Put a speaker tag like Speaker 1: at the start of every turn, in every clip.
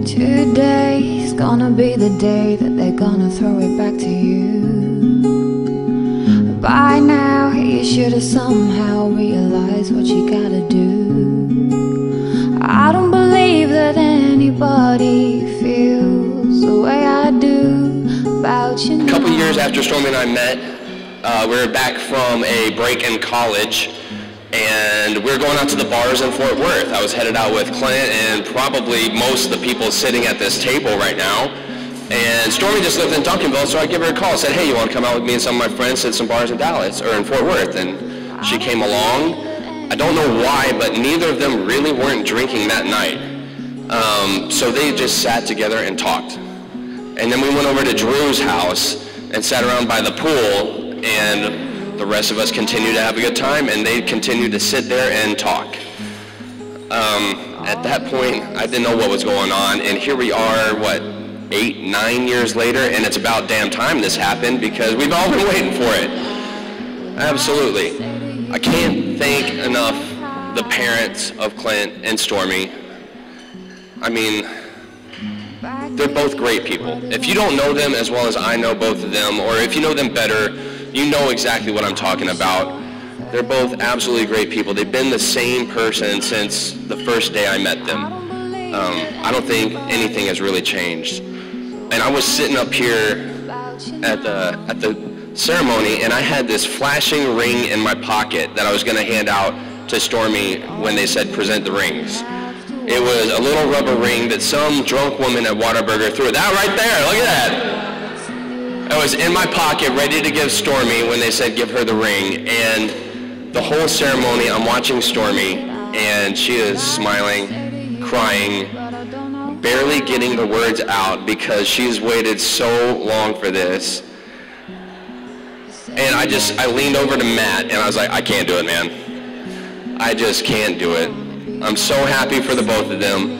Speaker 1: Today's gonna be the day that they're gonna throw it back to you. By now you should have somehow realized what you gotta do. I don't believe that anybody feels the way I do about you now.
Speaker 2: A couple years after Stormy and I met, we were back from a break in college, and we were going out to the bars in Fort Worth. I was headed out with Clint and probably most of the people sitting at this table right now. And Stormy just lived in Duncanville, so I give her a call. I said, hey, you want to come out with me and some of my friends to some bars in Dallas, or in Fort Worth? And she came along. I don't know why, but neither of them really weren't drinking that night. So they just sat together and talked. And then we went over to Drew's house and sat around by the pool, and the rest of us continued to have a good time, and they continued to sit there and talk. At that point, I didn't know what was going on, and here we are, what, 8, 9 years later, and it's about damn time this happened because we've all been waiting for it. Absolutely. I can't thank enough the parents of Clint and Stormy. I mean, they're both great people. If you don't know them as well as I know both of them, or if you know them better, you know exactly what I'm talking about. They're both absolutely great people. They've been the same person since the first day I met them. I don't think anything has really changed. And I was sitting up here at the ceremony, and I had this flashing ring in my pocket that I was going to hand out to Stormy when they said present the rings. It was a little rubber ring that some drunk woman at Whataburger threw. That right there, look at that. It was in my pocket, ready to give Stormy when they said give her the ring. And the whole ceremony, I'm watching Stormy, and she is smiling, crying, barely getting the words out because she's waited so long for this. And I leaned over to Matt and I was like, I can't do it, man. I just can't do it. I'm so happy for the both of them.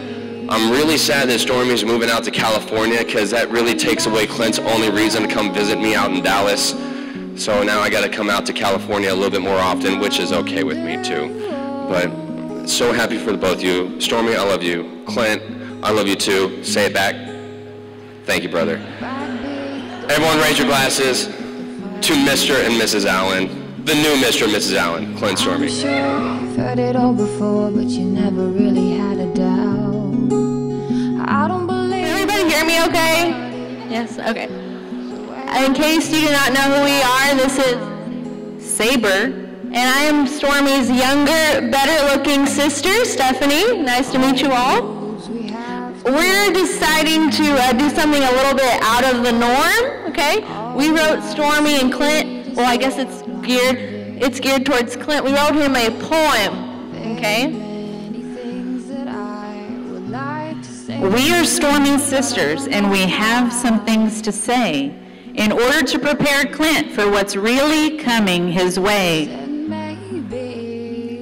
Speaker 2: I'm really sad that Stormy's moving out to California because that really takes away Clint's only reason to come visit me out in Dallas. So now I got to come out to California a little bit more often, which is okay with me too. But so happy for the both of you. Stormy, I love you. Clint, I love you too. Say it back. Thank you, brother. Everyone raise your glasses to Mr. and Mrs. Allen. The new Mr. and Mrs. Allen, Clint Stormy.
Speaker 1: I'm sure you've heard it all before, but you never really had a doubt. I don't believe.
Speaker 3: Can everybody hear me okay? Yes, okay. In case you do not know who we are, this is Saber, and I am Stormy's younger, better-looking sister, Stephanie. Nice to meet you all. We're deciding to do something a little bit out of the norm, okay? We wrote Stormy and Clint, well, I guess it's geared towards Clint. We wrote him a poem, okay?
Speaker 4: We are Stormy's sisters, and we have some things to say in order to prepare Clint for what's really coming his way.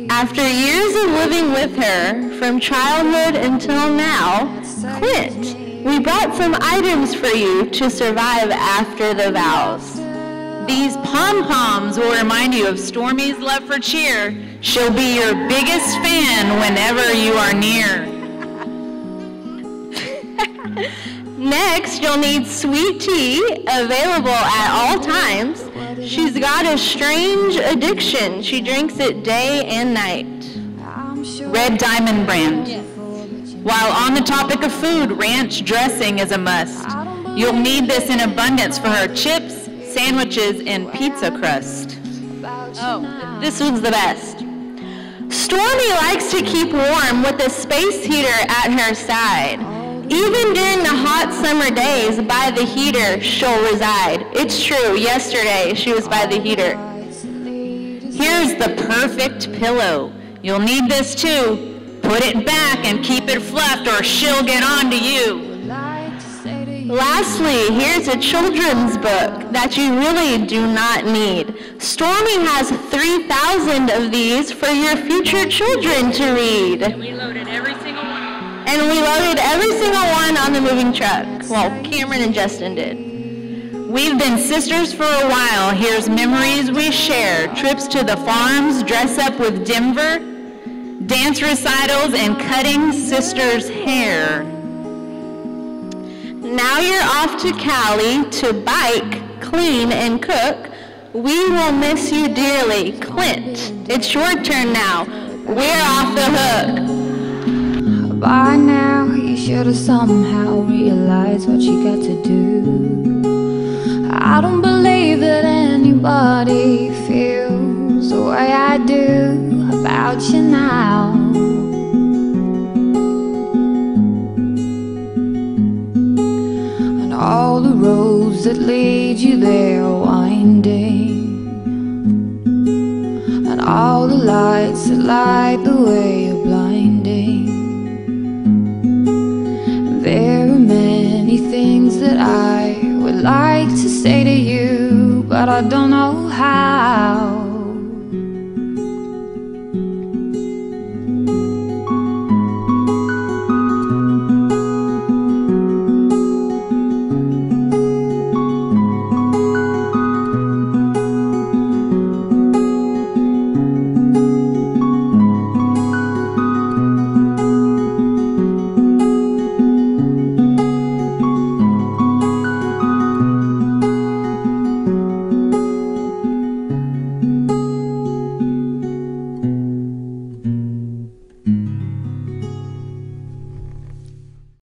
Speaker 3: After years of living with her, from childhood until now, Clint, we brought some items for you to survive after the vows.
Speaker 4: These pom-poms will remind you of Stormy's love for cheer. She'll be your biggest fan whenever you are near.
Speaker 3: Next, you'll need sweet tea, available at all times. She's got a strange addiction. She drinks it day and night.
Speaker 4: Red Diamond brand. While on the topic of food, ranch dressing is a must. You'll need this in abundance for her chips, sandwiches, and pizza crust.
Speaker 3: Oh, this one's the best. Stormy likes to keep warm with a space heater at her side. Even during the hot summer days, by the heater, she'll reside. It's true, yesterday she was by the heater.
Speaker 4: Here's the perfect pillow. You'll need this too. Put it back and keep it fluffed or she'll get on to you.
Speaker 3: Lastly, here's a children's book that you really do not need. Stormy has 3,000 of these for your future children to read.
Speaker 4: We loaded every single one.
Speaker 3: And we loaded every single one on the moving truck. Well, Cameron and Justin did.
Speaker 4: We've been sisters for a while. Here's memories we share. Trips to the farms, dress up with Denver, dance recitals, and cutting sisters' hair.
Speaker 3: Now you're off to Cali to bike, clean, and cook. We will miss you dearly. Clint, it's your turn now. We're off the hook.
Speaker 1: By now, you should have somehow realized what you got to do. I don't believe that anybody feels the way I do about you now. And all the roads that lead you there are winding, and all the lights that light the way are blinding. There are many things that I would like to say to you, but I don't know how.